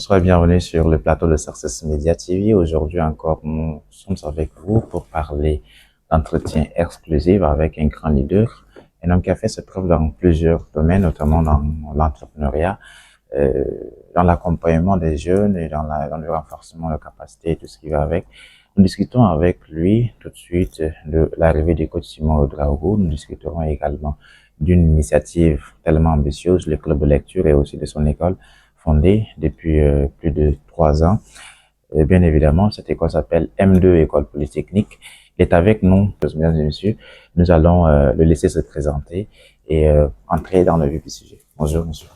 Bonsoir et bienvenue sur le plateau de Success Media TV. Aujourd'hui encore, nous sommes avec vous pour parler d'entretien exclusif avec un grand leader, un homme qui a fait ses preuves dans plusieurs domaines, notamment dans l'entrepreneuriat, euh, dans l'accompagnement des jeunes et dans le renforcement de capacités et tout ce qui va avec. Nous discutons avec lui tout de suite de l'arrivée du coach Simon Ouedraogo. Nous discuterons également d'une initiative tellement ambitieuse, le club de lecture, et aussi de son école fondée depuis plus de 3 ans. Et bien évidemment, cette école s'appelle M2 École Polytechnique. Il est avec nous, mesdames et messieurs. Nous allons le laisser se présenter et entrer dans le vif du sujet. Bonjour, monsieur.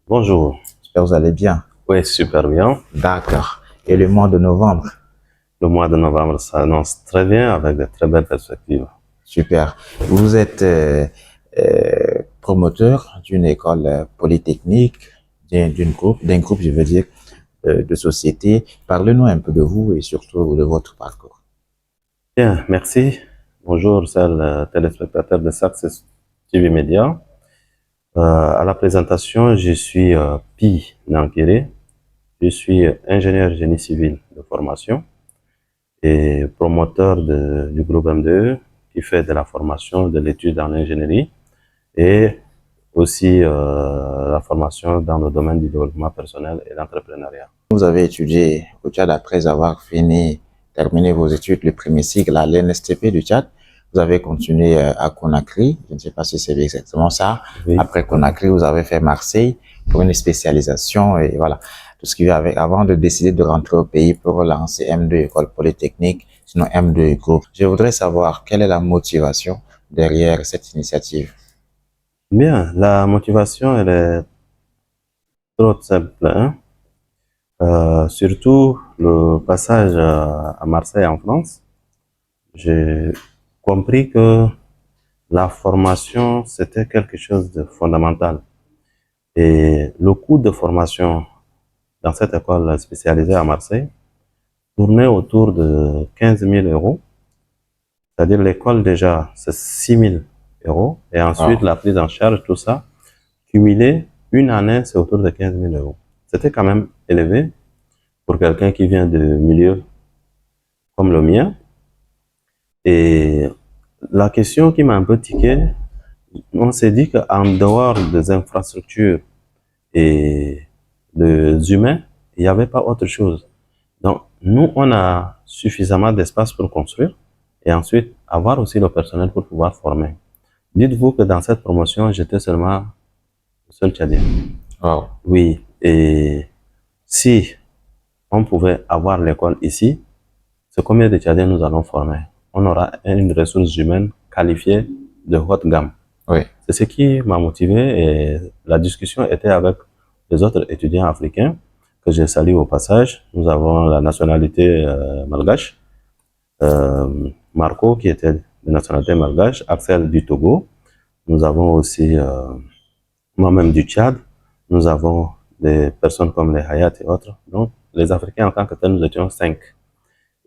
Bonjour. J'espère que vous allez bien. Oui, super bien. D'accord. Et le mois de novembre? Le mois de novembre s'annonce très bien avec de très belles perspectives. Super. Vous êtes promoteur d'une école polytechnique, d'un groupe, je veux dire, de société. Parlez-nous un peu de vous et surtout de votre parcours. Bien, merci. Bonjour, chers téléspectateurs de Success TV Media. À la présentation, je suis Pi Nankere. Je suis ingénieur génie civil de formation et promoteur du groupe M2E qui fait de la formation, de l'étude en ingénierie et aussi la formation dans le domaine du développement personnel et l'entrepreneuriat. Vous avez étudié au Tchad après avoir terminé vos études, le premier cycle à l'NSTP du Tchad. Vous avez continué à Conakry, je ne sais pas si c'est exactement ça. Oui. Après Conakry, vous avez fait Marseille pour une spécialisation et voilà, tout ce qui va avec, avant de décider de rentrer au pays pour lancer M2 École Polytechnique, sinon M2 Group. Je voudrais savoir quelle est la motivation derrière cette initiative. Bien, la motivation, elle est trop simple, hein? Surtout le passage à Marseille en France, j'ai compris que la formation, c'était quelque chose de fondamental. Et le coût de formation dans cette école spécialisée à Marseille tournait autour de 15 000 euros. C'est-à-dire l'école déjà, c'est 6 000 euros. Et ensuite, la prise en charge, tout ça, cumulé, une année, c'est autour de 15 000 euros. C'était quand même élevé pour quelqu'un qui vient de milieu comme le mien. Et la question qui m'a un peu tiqué, on s'est dit qu'en dehors des infrastructures et des humains, il n'y avait pas autre chose. Donc, nous, on a suffisamment d'espace pour construire et ensuite avoir aussi le personnel pour pouvoir former. Dites-vous que dans cette promotion, j'étais seulement le seul Tchadien. Wow. Oui, et si on pouvait avoir l'école ici, c'est combien de Tchadiens nous allons former? On aura une ressource humaine qualifiée de haute gamme. Oui. C'est ce qui m'a motivé et la discussion était avec les autres étudiants africains que je salue au passage. Nous avons la nationalité malgache, Marco qui était de nationalité malgache, Axel du Togo. Nous avons aussi moi-même du Tchad. Nous avons des personnes comme les Hayat et autres. Donc, les Africains en tant que tels, nous étions 5.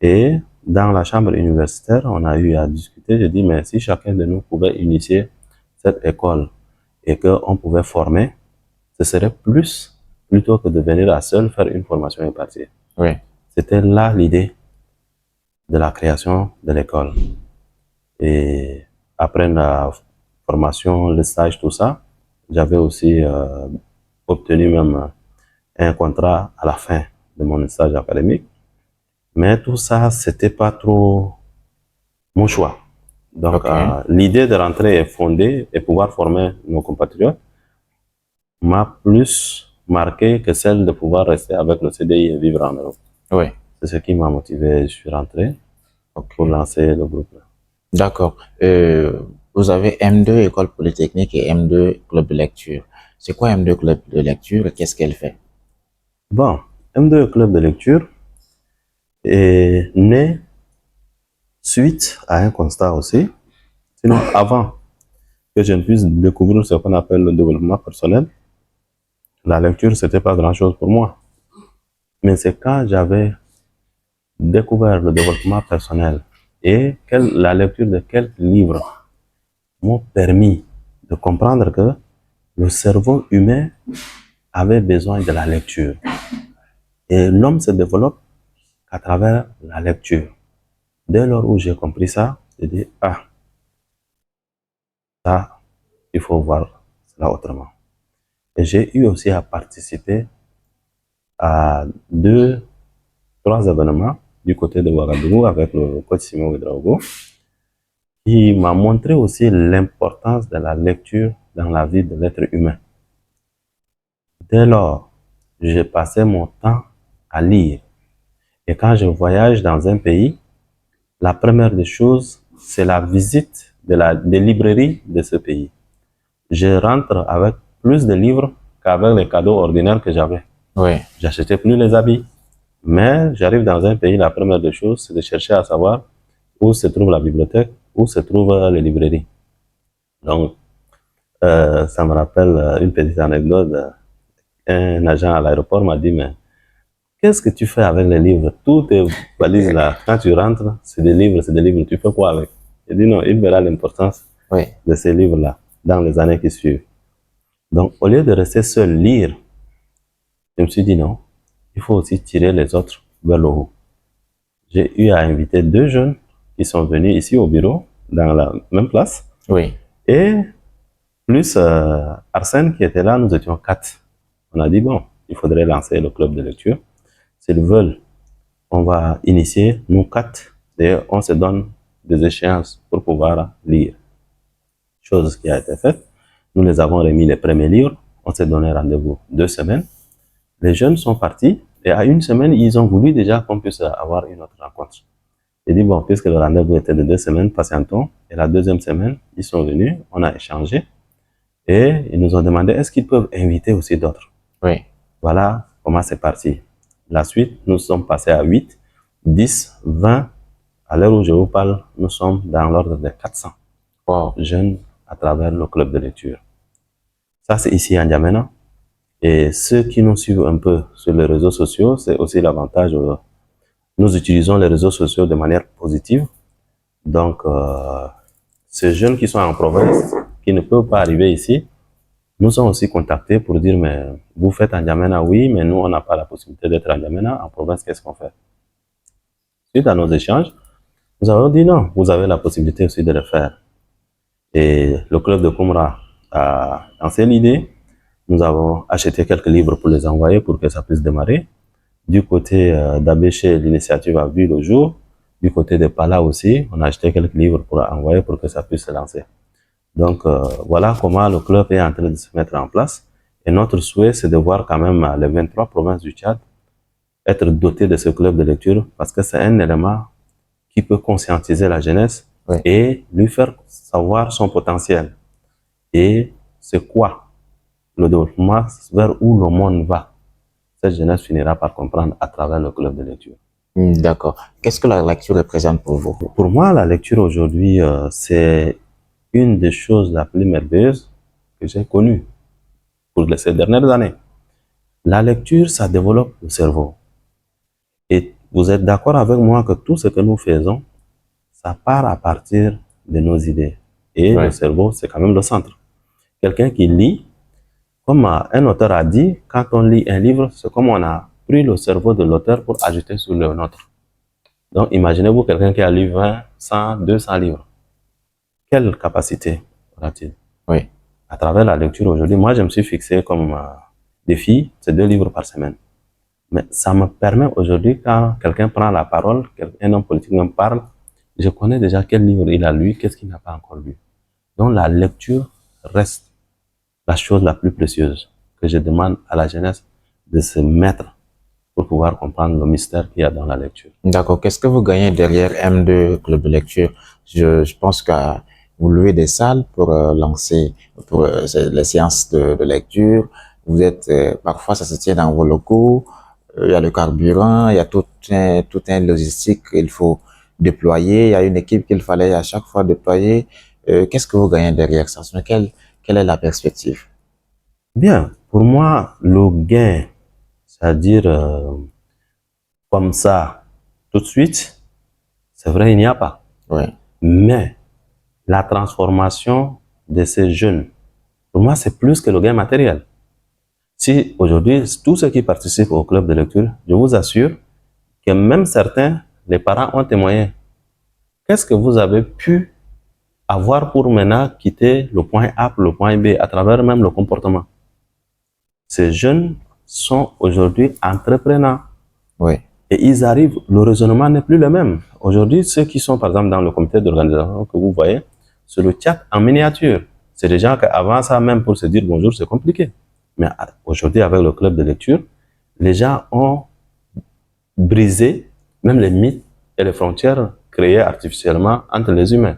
Et dans la chambre universitaire, on a eu à discuter. Je dis, mais si chacun de nous pouvait initier cette école et qu'on pouvait former, ce serait plus, plutôt que de venir à seul faire une formation et partir. Oui. C'était là l'idée de la création de l'école. Et après la formation, le stage, tout ça, j'avais aussi obtenu même un contrat à la fin de mon stage académique. Mais tout ça, c'était pas trop mon choix. Donc, l'idée de rentrer et fonder et pouvoir former nos compatriotes m'a plus marqué que celle de pouvoir rester avec le CDI et vivre en Europe. Oui. C'est ce qui m'a motivé. Je suis rentré pour lancer le groupe. D'accord. Vous avez M2 École Polytechnique et M2 Club de lecture. C'est quoi M2 Club de lecture et qu'est-ce qu'elle fait? Bon, M2 Club de lecture est né suite à un constat aussi. Sinon, avant que je ne puisse découvrir ce qu'on appelle le développement personnel, la lecture, c'était pas grand-chose pour moi. Mais c'est quand j'avais découvert le développement personnel et la lecture de quelques livres m'ont permis de comprendre que le cerveau humain avait besoin de la lecture. Et l'homme se développe à travers la lecture. Dès lors où j'ai compris ça, j'ai dit, ah, ça, il faut voir cela autrement. Et j'ai eu aussi à participer à 3 événements du côté de Ouagadougou avec le coach Simon Ouedraogo, qui m'a montré aussi l'importance de la lecture dans la vie de l'être humain. Dès lors, j'ai passé mon temps à lire. Et quand je voyage dans un pays, la première des choses, c'est la visite des librairies de ce pays. Je rentre avec plus de livres qu'avec les cadeaux ordinaires que j'avais. Oui. J'achetais plus les habits. Mais j'arrive dans un pays, la première des choses, c'est de chercher à savoir où se trouve la bibliothèque, où se trouvent les librairies. Donc, ça me rappelle une petite anecdote. Un agent à l'aéroport m'a dit, mais qu'est-ce que tu fais avec les livres? Toutes tes valises là, quand tu rentres, c'est des livres, tu fais quoi avec? Il dit non, il verra l'importance de ces livres-là dans les années qui suivent. Donc, au lieu de rester seul lire, je me suis dit non, il faut aussi tirer les autres vers le haut. J'ai eu à inviter 2 jeunes qui sont venus ici au bureau, dans la même place. Oui. Et plus Arsène qui était là, nous étions 4. On a dit, bon, il faudrait lancer le club de lecture. S'ils veulent, on va initier, nous 4, et on se donne des échéances pour pouvoir lire. Chose qui a été faite. Nous les avons remis les premiers livres. On s'est donné rendez-vous 2 semaines. Les jeunes sont partis et à 1 semaine, ils ont voulu déjà qu'on puisse avoir une autre rencontre. J'ai dit, bon, puisque le rendez-vous était de 2 semaines, patientons. Et la 2e semaine, ils sont venus, on a échangé. Et ils nous ont demandé, est-ce qu'ils peuvent inviter aussi d'autres? Oui. Voilà comment c'est parti. La suite, nous sommes passés à 8, 10, 20. À l'heure où je vous parle, nous sommes dans l'ordre de 400 jeunes à travers le club de lecture. Ça, c'est ici à N'Djamena. Et ceux qui nous suivent un peu sur les réseaux sociaux, c'est aussi l'avantage. Nous utilisons les réseaux sociaux de manière positive. Donc, ces jeunes qui sont en province, qui ne peuvent pas arriver ici, nous sommes aussi contactés pour dire, mais vous faites en N'Djamena, oui, mais nous, on n'a pas la possibilité d'être en N'Djamena. En province, qu'est-ce qu'on fait? Suite à nos échanges, nous avons dit non, vous avez la possibilité aussi de le faire. Et le club de Koumra a lancé l'idée. Nous avons acheté quelques livres pour les envoyer pour que ça puisse démarrer. Du côté d'Abéché, l'initiative a vu le jour. Du côté de Pala aussi, on a acheté quelques livres pour envoyer pour que ça puisse se lancer. Donc, voilà comment le club est en train de se mettre en place. Et notre souhait, c'est de voir quand même les 23 provinces du Tchad être dotées de ce club de lecture parce que c'est un élément qui peut conscientiser la jeunesse et lui faire savoir son potentiel. Et c'est quoi le développement vers où le monde va. Cette jeunesse finira par comprendre à travers le club de lecture. D'accord. Qu'est-ce que la lecture représente pour vous? Pour moi, la lecture aujourd'hui, c'est une des choses la plus merveilleuses que j'ai connues pour ces dernières années. La lecture, ça développe le cerveau. Et vous êtes d'accord avec moi que tout ce que nous faisons, ça part à partir de nos idées. Et le cerveau, c'est quand même le centre. Quelqu'un qui lit, comme un auteur a dit, quand on lit un livre, c'est comme on a pris le cerveau de l'auteur pour ajouter sur le nôtre. Donc, imaginez-vous quelqu'un qui a lu 20, 100, 200 livres. Quelle capacité aura-t-il? Oui. À travers la lecture aujourd'hui, moi, je me suis fixé comme défi, c'est 2 livres par semaine. Mais ça me permet aujourd'hui, quand quelqu'un prend la parole, un homme politique me parle, je connais déjà quel livre il a lu, qu'est-ce qu'il n'a pas encore lu. Donc, la lecture reste la chose la plus précieuse que je demande à la jeunesse de se mettre pour pouvoir comprendre le mystère qu'il y a dans la lecture. D'accord. Qu'est-ce que vous gagnez derrière M2 Club de lecture? Je pense que vous louez des salles pour lancer les séances de lecture. Vous êtes parfois ça se tient dans vos locaux. Il y a le carburant, il y a tout un logistique qu'il faut déployer. Il y a une équipe qu'il fallait à chaque fois déployer. Qu'est-ce que vous gagnez derrière ça? Quelle est la perspective? Bien, pour moi, le gain, c'est-à-dire comme ça, tout de suite, c'est vrai, il n'y a pas. Oui. Mais la transformation de ces jeunes, pour moi, c'est plus que le gain matériel. Si aujourd'hui, tous ceux qui participent au club de lecture, je vous assure que même certains, les parents ont témoigné. Qu'est-ce que vous avez pu avoir pour maintenant quitter le point A pour le point B à travers même le comportement? Ces jeunes sont aujourd'hui entrepreneurs. Oui. Et ils arrivent, le raisonnement n'est plus le même. Aujourd'hui, ceux qui sont par exemple dans le comité d'organisation que vous voyez, c'est le chat en miniature. C'est des gens qu'avant ça, même pour se dire bonjour, c'est compliqué. Mais aujourd'hui, avec le club de lecture, les gens ont brisé même les mythes et les frontières créées artificiellement entre les humains.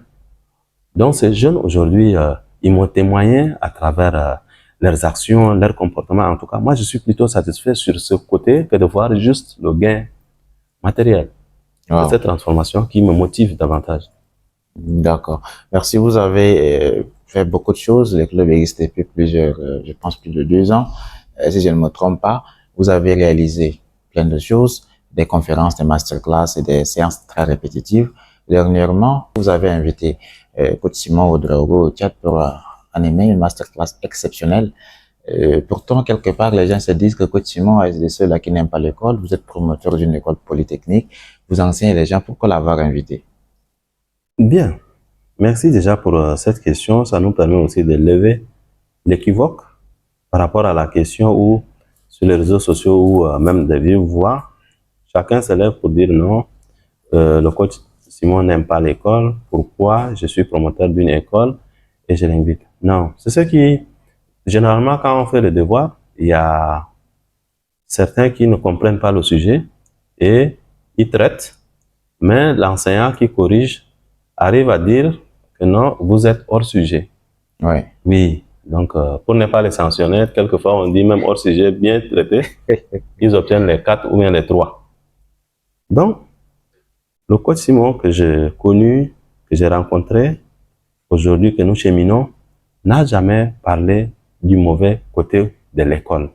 Donc ces jeunes aujourd'hui, ils m'ont témoigné à travers leurs actions, leurs comportements. En tout cas, moi, je suis plutôt satisfait sur ce côté que de voir juste le gain matériel. Wow. C'est cette transformation qui me motive davantage. D'accord. Merci. Vous avez fait beaucoup de choses. Le club existe depuis je pense plus de 2 ans. Si je ne me trompe pas, vous avez réalisé plein de choses, des conférences, des masterclass et des séances très répétitives. Dernièrement, vous avez invité Coach Simon Ouedraogo au chat pour animer une masterclass exceptionnelle. Pourtant, quelque part, les gens se disent que Coach Simon est de ceux-là qui n'aiment pas l'école. Vous êtes promoteur d'une école polytechnique. Vous enseignez les gens. Pourquoi l'avoir invité? Bien. Merci déjà pour cette question. Ça nous permet aussi de lever l'équivoque par rapport à la question où, sur les réseaux sociaux ou même des vives voix, chacun se lève pour dire non, le coach Simon n'aime pas l'école. Pourquoi? Je suis promoteur d'une école et je l'invite. Non, c'est ce qui, généralement, quand on fait le devoir, il y a certains qui ne comprennent pas le sujet et ils traitent, mais l'enseignant qui corrige arrive à dire que non, vous êtes hors sujet. Oui. Oui, donc pour ne pas les sanctionner, quelquefois on dit même hors sujet bien traité, ils obtiennent les 4 ou bien les 3. Donc, le coach Simon que j'ai connu, que j'ai rencontré, aujourd'hui que nous cheminons, n'a jamais parlé du mauvais côté de l'école.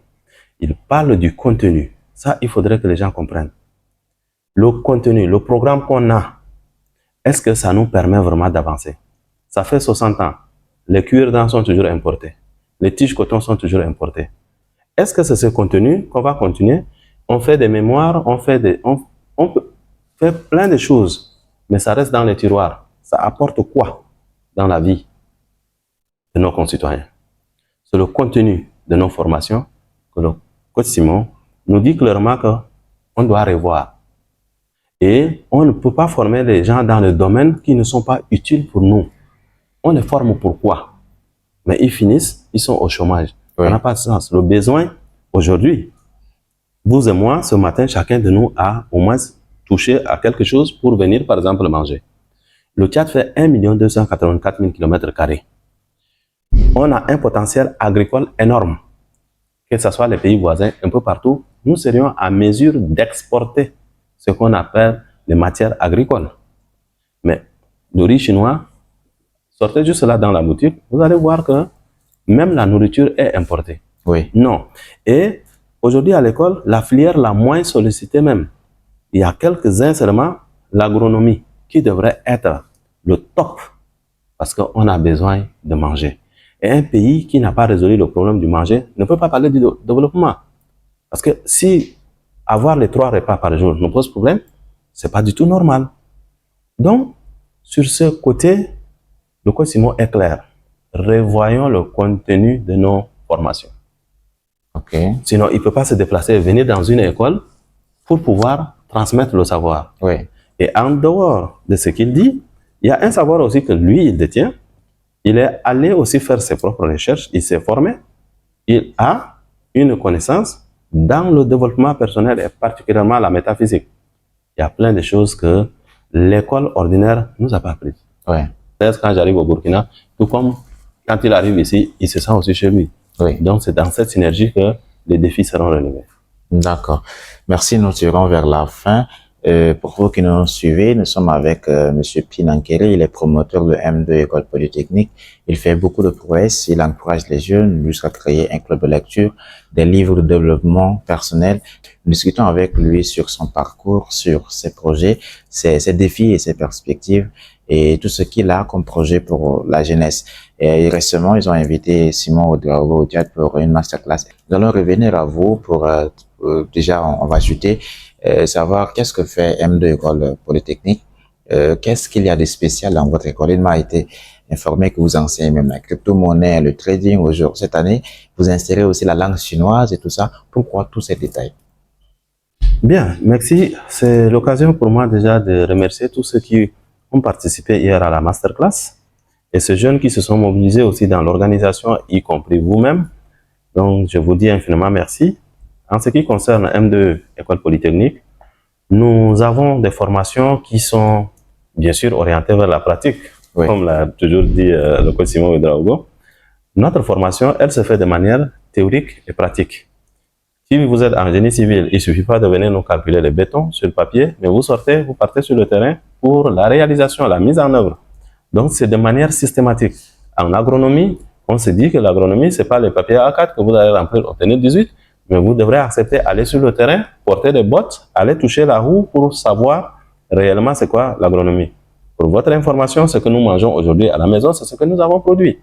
Il parle du contenu. Ça, il faudrait que les gens comprennent. Le contenu, le programme qu'on a, est-ce que ça nous permet vraiment d'avancer? Ça fait 60 ans. Les cuirs-dents sont toujours importés. Les tiges coton sont toujours importées. Est-ce que c'est ce contenu qu'on va continuer? On fait des mémoires, on peut faire plein de choses, mais ça reste dans les tiroirs. Ça apporte quoi dans la vie de nos concitoyens? C'est le contenu de nos formations que le coach Simon nous dit clairement qu'on doit revoir. Et on ne peut pas former les gens dans le domaine qui ne sont pas utiles pour nous. On les forme pourquoi? Mais ils finissent, ils sont au chômage. Oui. Ça n'a pas de sens. Le besoin, aujourd'hui, vous et moi, ce matin, chacun de nous a au moins touché à quelque chose pour venir, par exemple, manger. Le Tchad fait 1 284 000 km². On a un potentiel agricole énorme. Que ce soit les pays voisins, un peu partout, nous serions à mesure d'exporter ce qu'on appelle les matières agricoles. Mais le riz chinois, sortez juste là dans la boutique, vous allez voir que même la nourriture est importée. Oui. Non. Et aujourd'hui à l'école, la filière la moins sollicitée même. Il y a quelques-uns seulement, l'agronomie, qui devrait être le top parce qu'on a besoin de manger. Et un pays qui n'a pas résolu le problème du manger ne peut pas parler du développement. Parce que si avoir les 3 repas par jour nous pose problème, c'est pas du tout normal. Donc, sur ce côté, le coach Simon est clair. Revoyons le contenu de nos formations. Okay. Sinon, il ne peut pas se déplacer et venir dans une école pour pouvoir transmettre le savoir. Oui. Et en dehors de ce qu'il dit, il y a un savoir aussi que lui, il détient. Il est allé aussi faire ses propres recherches, il s'est formé. Il a une connaissance dans le développement personnel et particulièrement la métaphysique. Il y a plein de choses que l'école ordinaire ne nous a pas apprises. Ouais. Quand j'arrive au Burkina, tout comme quand il arrive ici, il se sent aussi chez lui. Oui. Donc c'est dans cette synergie que les défis seront relevés. D'accord. Merci, nous tirons vers la fin. Pour vous qui nous suivez, nous sommes avec Monsieur Pinankeri, il est promoteur de M2 École Polytechnique. Il fait beaucoup de prouesses, il encourage les jeunes jusqu'à créer un club de lecture, des livres de développement personnel. Nous discutons avec lui sur son parcours, sur ses projets, ses défis et ses perspectives et tout ce qu'il a comme projet pour la jeunesse. Et récemment, ils ont invité Simon Ouedraogo au théâtre pour une masterclass. Nous allons revenir à vous pour déjà, on va chuter. Savoir qu'est-ce que fait M2 École Polytechnique, qu'est-ce qu'il y a de spécial dans votre école. Il m'a été informé que vous enseignez même la crypto-monnaie, le trading aujourd'hui. Cette année, vous insérez aussi la langue chinoise et tout ça. Pourquoi tous ces détails? Bien, merci. C'est l'occasion pour moi déjà de remercier tous ceux qui ont participé hier à la masterclass et ces jeunes qui se sont mobilisés aussi dans l'organisation, y compris vous-même. Donc, je vous dis infiniment merci. En ce qui concerne M2 École Polytechnique, nous avons des formations qui sont bien sûr orientées vers la pratique, oui, comme l'a toujours dit le coach Simon Ouedraogo. Notre formation, elle se fait de manière théorique et pratique. Si vous êtes en génie civil, il ne suffit pas de venir nous calculer le béton sur le papier, mais vous sortez, vous partez sur le terrain pour la réalisation, la mise en œuvre. Donc, c'est de manière systématique. En agronomie, on se dit que l'agronomie, ce n'est pas les papiers A4 que vous allez remplir, obtenir 18, mais vous devrez accepter aller sur le terrain, porter des bottes, aller toucher la roue pour savoir réellement c'est quoi l'agronomie. Pour votre information, ce que nous mangeons aujourd'hui à la maison, c'est ce que nous avons produit.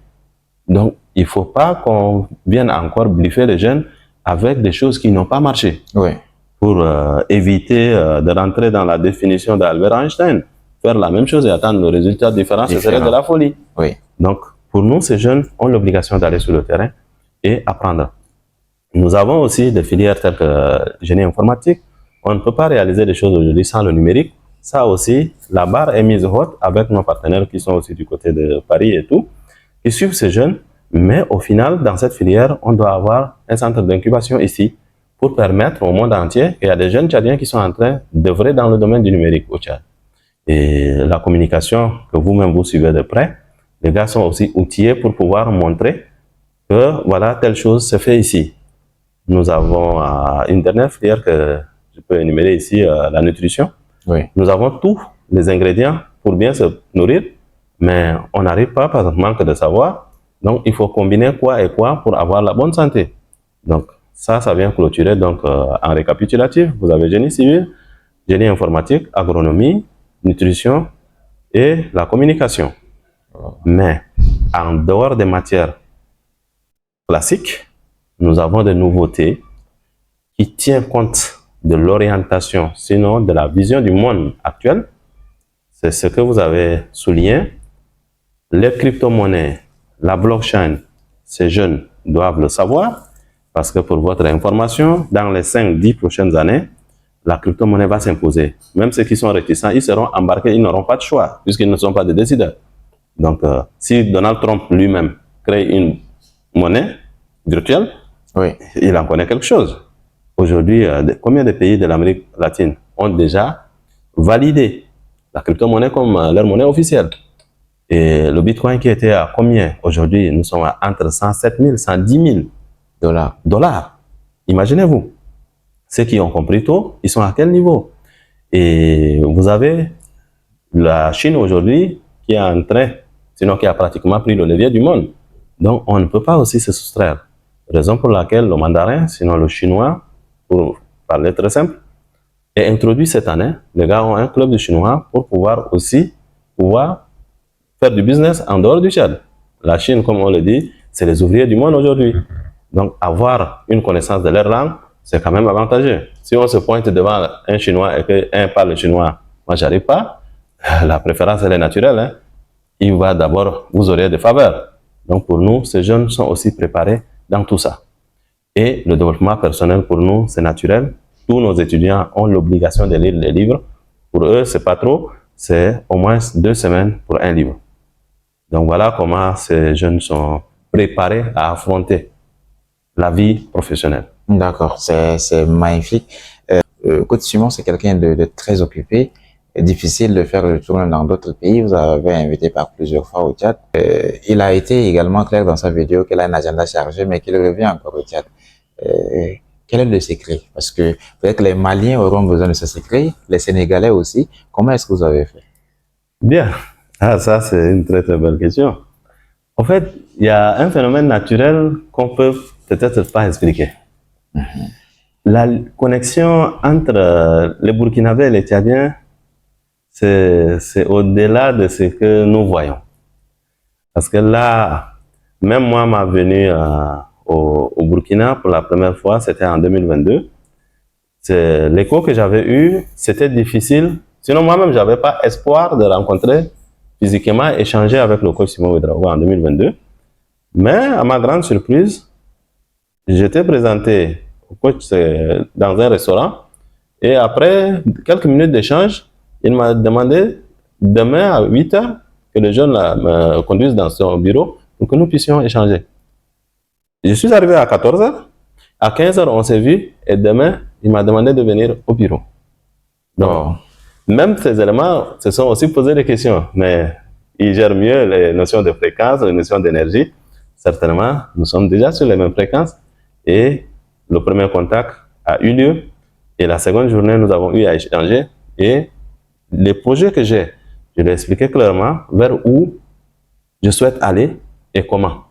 Donc, il ne faut pas qu'on vienne encore bluffer les jeunes avec des choses qui n'ont pas marché. Oui. Pour éviter de rentrer dans la définition d'Albert Einstein. Faire la même chose et attendre le résultat différent, ce serait de la folie. Oui. Donc, pour nous, ces jeunes ont l'obligation d'aller sur le terrain et apprendre. Nous avons aussi des filières telles que génie informatique. On ne peut pas réaliser des choses aujourd'hui sans le numérique. Ça aussi, la barre est mise haute avec nos partenaires qui sont aussi du côté de Paris et tout, qui suivent ces jeunes. Mais au final, dans cette filière, on doit avoir un centre d'incubation ici pour permettre au monde entier, il y a des jeunes Tchadiens qui sont en train d'œuvrer dans le domaine du numérique au Tchad. Et la communication que vous-même vous suivez de près, les gars sont aussi outillés pour pouvoir montrer que voilà, telle chose se fait ici. Nous avons une dernière filière que je peux énumérer ici, la nutrition. Oui. Nous avons tous les ingrédients pour bien se nourrir, mais on n'arrive pas par manque de savoir. Donc, il faut combiner quoi et quoi pour avoir la bonne santé. Donc, ça vient clôturer. Donc, en récapitulatif, vous avez génie civil, génie informatique, agronomie, nutrition et la communication. Mais, en dehors des matières classiques, nous avons des nouveautés qui tiennent compte de l'orientation, sinon de la vision du monde actuel. C'est ce que vous avez souligné. Les crypto-monnaies, la blockchain, ces jeunes doivent le savoir parce que pour votre information, dans les 5-10 prochaines années, la crypto-monnaie va s'imposer. Même ceux qui sont réticents, ils seront embarqués, ils n'auront pas de choix puisqu'ils ne sont pas des décideurs. Donc, si Donald Trump lui-même crée une monnaie virtuelle, oui, il en connaît quelque chose. Aujourd'hui, combien de pays de l'Amérique latine ont déjà validé la crypto-monnaie comme leur monnaie officielle? Et le Bitcoin qui était à combien? Aujourd'hui, nous sommes à entre 107 000 et 110 000 dollars. Imaginez-vous. Ceux qui ont compris tôt, ils sont à quel niveau? Et vous avez la Chine aujourd'hui qui est en train, sinon qui a pratiquement pris le levier du monde. Donc, on ne peut pas aussi se soustraire. Raison pour laquelle le mandarin, sinon le chinois, pour parler très simple, est introduit cette année. Les gars ont un club de chinois pour pouvoir aussi faire du business en dehors du Tchad. La Chine, comme on le dit, c'est les ouvriers du monde aujourd'hui. Donc, avoir une connaissance de leur langue, c'est quand même avantageux. Si on se pointe devant un Chinois et qu'un parle chinois, moi, j'arrive pas, la préférence, elle est naturelle. Hein. Il va d'abord, vous aurez des faveurs. Donc, pour nous, ces jeunes sont aussi préparés dans tout ça. Et le développement personnel, pour nous, c'est naturel. Tous nos étudiants ont l'obligation de lire les livres. Pour eux, c'est pas trop, c'est au moins 2 semaines pour un livre. Donc, voilà comment ces jeunes sont préparés à affronter la vie professionnelle. D'accord, c'est magnifique. Coach Simon, c'est quelqu'un de très occupé. Difficile de faire le tour dans d'autres pays. Vous avez invité par plusieurs fois au Tchad. Il a été également clair dans sa vidéo qu'il a un agenda chargé, mais qu'il revient encore au Tchad. Quel est le secret? Parce que peut-être que les Maliens auront besoin de ce secret, les Sénégalais aussi. Comment est-ce que vous avez fait? Bien. Ah, ça, c'est une très, très belle question. En fait, il y a un phénomène naturel qu'on peut peut-être pas expliquer. La connexion entre les Burkinabés et les Tchadiens, c'est au-delà de ce que nous voyons. Parce que là, même moi, ma venue au Burkina pour la première fois, c'était en 2022. L'écho que j'avais eu, c'était difficile. Sinon, moi-même, j'avais pas espoir de rencontrer physiquement, échanger avec le coach Simon Ouedraogo en 2022. Mais à ma grande surprise, j'étais présenté au coach dans un restaurant et après quelques minutes d'échange, il m'a demandé demain à 8 heures que le jeune me conduise dans son bureau pour que nous puissions échanger. Je suis arrivé à 14 heures. À 15 heures, on s'est vu et demain, il m'a demandé de venir au bureau. Donc, même ces éléments se sont aussi posés des questions, mais ils gèrent mieux les notions de fréquence, les notions d'énergie. Certainement, nous sommes déjà sur les mêmes fréquences et le premier contact a eu lieu et la seconde journée, nous avons eu à échanger et les projets que j'ai, je lui ai expliqué clairement vers où je souhaite aller et comment.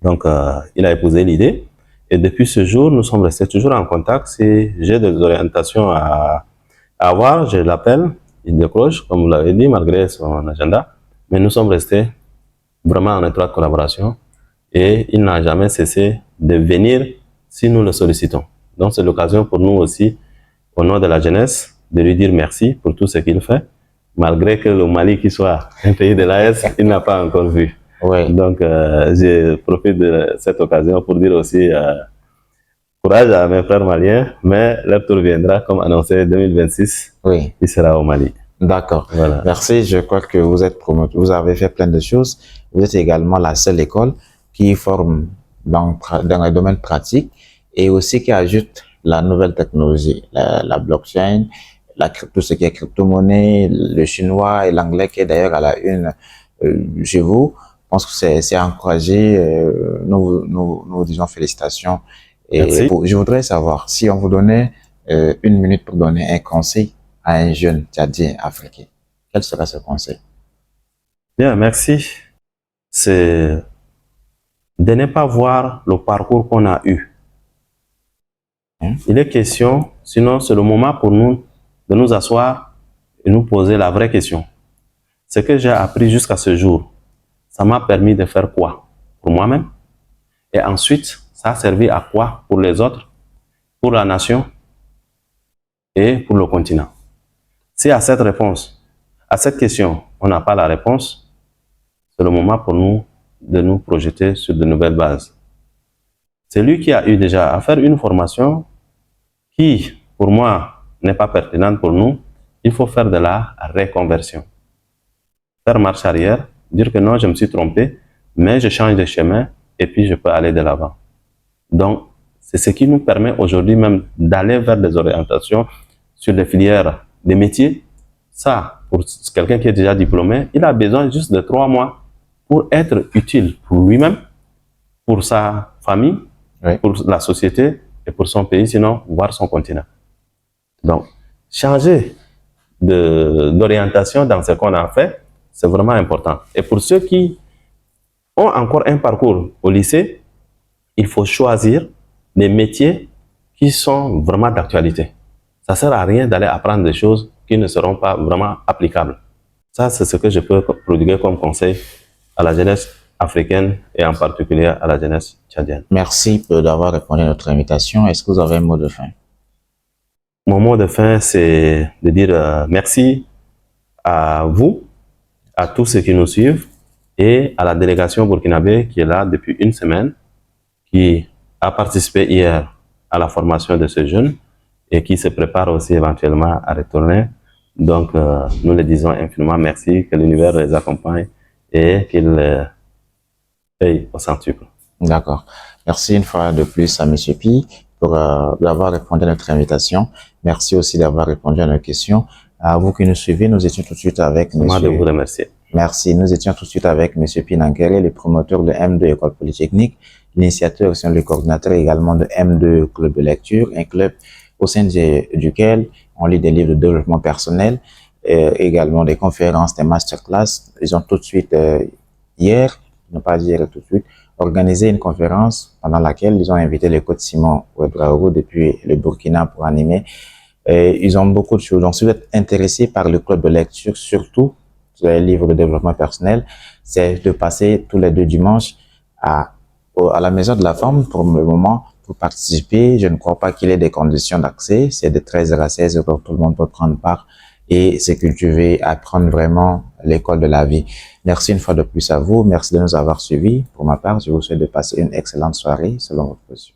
Donc, il a épousé l'idée et depuis ce jour, nous sommes restés toujours en contact. Si j'ai des orientations à avoir, je l'appelle, il décroche, comme vous l'avez dit, malgré son agenda, mais nous sommes restés vraiment en étroite collaboration et il n'a jamais cessé de venir si nous le sollicitons. Donc, c'est l'occasion pour nous aussi, au nom de la jeunesse, de lui dire merci pour tout ce qu'il fait, malgré que le Mali, qui soit un pays de l'AS, il n'a pas encore vu. Oui. Donc, je profite de cette occasion pour dire aussi courage à mes frères maliens, mais leur tour viendra, comme annoncé 2026, Oui. il sera au Mali. D'accord. Voilà. Merci. Je crois que vous êtes promoteur. Vous avez fait plein de choses. Vous êtes également la seule école qui forme dans les domaines pratiques et aussi qui ajoute la nouvelle technologie, la blockchain, tout ce qui est crypto-monnaie, le chinois et l'anglais qui est d'ailleurs à la une chez vous. Je pense que c'est encouragé. Nous vous disons félicitations. Et je voudrais savoir si on vous donnait une minute pour donner un conseil à un jeune Tchadien africain, quel serait ce conseil? Bien, merci. C'est de ne pas voir le parcours qu'on a eu. Il est question, sinon c'est le moment pour nous de nous asseoir et nous poser la vraie question. Ce que j'ai appris jusqu'à ce jour, ça m'a permis de faire quoi pour moi-même? Et ensuite, ça a servi à quoi pour les autres, pour la nation et pour le continent? Si à cette réponse, à cette question, on n'a pas la réponse, c'est le moment pour nous de nous projeter sur de nouvelles bases. Celui qui a eu déjà à faire une formation qui, pour moi, n'est pas pertinente pour nous, il faut faire de la reconversion. Faire marche arrière, dire que non, je me suis trompé, mais je change de chemin et puis je peux aller de l'avant. Donc, c'est ce qui nous permet aujourd'hui même d'aller vers des orientations sur des filières, des métiers. Ça, pour quelqu'un qui est déjà diplômé, il a besoin juste de 3 mois pour être utile pour lui-même, pour sa famille, oui, pour la société et pour son pays, sinon voir son continent. Donc, changer d'orientation dans ce qu'on a fait, c'est vraiment important. Et pour ceux qui ont encore un parcours au lycée, il faut choisir des métiers qui sont vraiment d'actualité. Ça ne sert à rien d'aller apprendre des choses qui ne seront pas vraiment applicables. Ça, c'est ce que je peux prodiguer comme conseil à la jeunesse africaine et en particulier à la jeunesse tchadienne. Merci d'avoir répondu à notre invitation. Est-ce que vous avez un mot de fin? Mon mot de fin, c'est de dire merci à vous, à tous ceux qui nous suivent et à la délégation burkinabé qui est là depuis une semaine, qui a participé hier à la formation de ce jeune et qui se prépare aussi éventuellement à retourner. Donc, nous les disons infiniment merci, que l'univers les accompagne et qu'il paye au centuple. D'accord. Merci une fois de plus à M. Pi pour d'avoir répondu à notre invitation. Merci aussi d'avoir répondu à nos questions. À vous qui nous suivez, nous étions tout de suite avec M. Moi de vous remercier. Merci. Nous étions tout de suite avec M. Pinankere, le promoteur de M2 École Polytechnique, l'initiateur aussi le coordinateur également de M2 Club de lecture, un club au sein duquel on lit des livres de développement personnel, également des conférences, des masterclass. Ils ont tout de suite, hier, ne pas dire tout de suite, organisé une conférence pendant laquelle ils ont invité le coach Simon Ouedraogo depuis le Burkina pour animer. Ils ont beaucoup de choses. Donc, si vous êtes intéressé par le club de lecture, surtout sur les livres de développement personnel, c'est de passer tous les 2 dimanches à la Maison de la Femme pour le moment pour participer. Je ne crois pas qu'il y ait des conditions d'accès. C'est de 13h à 16h, donc tout le monde peut prendre part et se cultiver, apprendre vraiment l'école de la vie. Merci une fois de plus à vous. Merci de nous avoir suivis. Pour ma part, je vous souhaite de passer une excellente soirée selon votre position.